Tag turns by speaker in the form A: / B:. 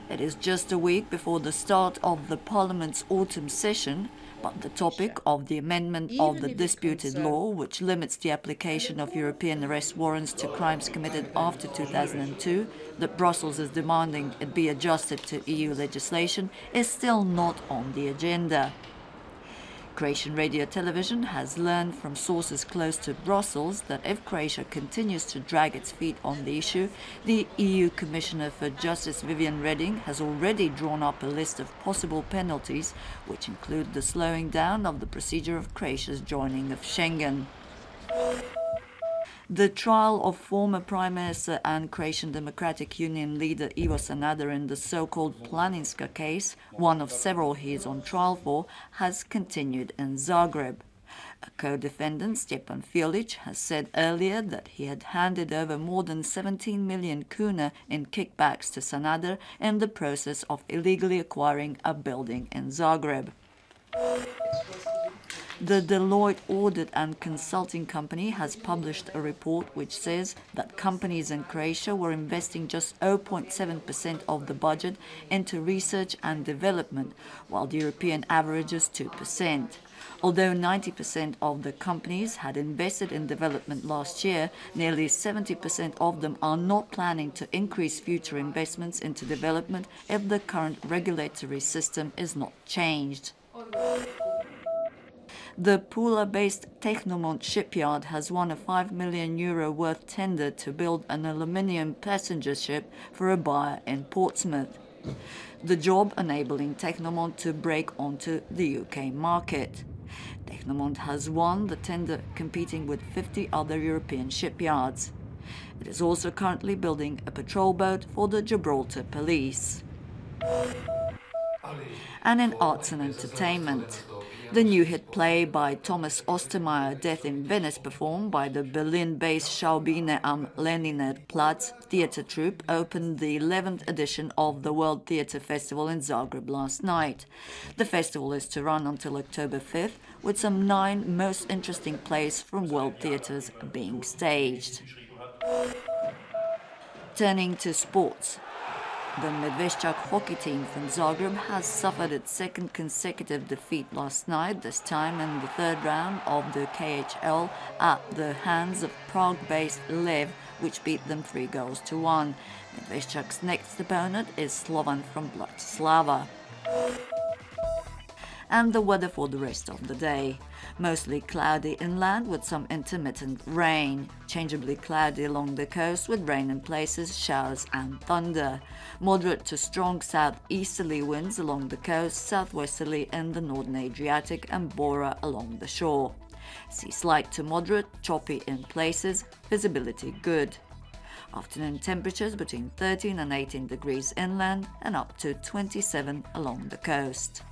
A: It is just a week before the start of the Parliament's autumn session, but the topic of the amendment of the disputed law, which limits the application of European arrest warrants to crimes committed after 2002, that Brussels is demanding it be adjusted to EU legislation, is still not on the agenda. Croatian radio television has learned from sources close to Brussels that if Croatia continues to drag its feet on the issue, the EU Commissioner for Justice Viviane Reding has already drawn up a list of possible penalties, which include the slowing down of the procedure of Croatia's joining of Schengen. The trial of former Prime Minister and Croatian Democratic Union leader Ivo Sanader in the so-called Planinska case, one of several he is on trial for, has continued in Zagreb. A co-defendant, Stjepan Filic, has said earlier that he had handed over more than 17 million kuna in kickbacks to Sanader in the process of illegally acquiring a building in Zagreb. The Deloitte Audit and Consulting Company has published a report which says that companies in Croatia were investing just 0.7% of the budget into research and development, while the European average is 2%. Although 90% of the companies had invested in development last year, nearly 70% of them are not planning to increase future investments into development if the current regulatory system is not changed. The Pula-based Technomont shipyard has won a €5 million worth tender to build an aluminium passenger ship for a buyer in Portsmouth. The job enabling Technomont to break onto the UK market. Technomont has won the tender competing with 50 other European shipyards. It is also currently building a patrol boat for the Gibraltar police. And in arts and entertainment, the new hit play by Thomas Ostermeyer, Death in Venice, performed by the Berlin-based Schaubühne am Leniner Platz theatre troupe, opened the 11th edition of the World Theatre Festival in Zagreb last night. The festival is to run until October 5th, with some 9 most interesting plays from world theatres being staged. Turning to sports. The Medveščak hockey team from Zagreb has suffered its second consecutive defeat last night, this time in the third round of the KHL at the hands of Prague-based Lev, which beat them 3-1. Medveščak's next opponent is Slovan from Bratislava. And the weather for the rest of the day. Mostly cloudy inland with some intermittent rain. Changeably cloudy along the coast with rain in places, showers and thunder. Moderate to strong southeasterly winds along the coast, southwesterly in the northern Adriatic and Bora along the shore. Seas light to moderate, choppy in places, visibility good. Afternoon temperatures between 13 and 18 degrees inland and up to 27 along the coast.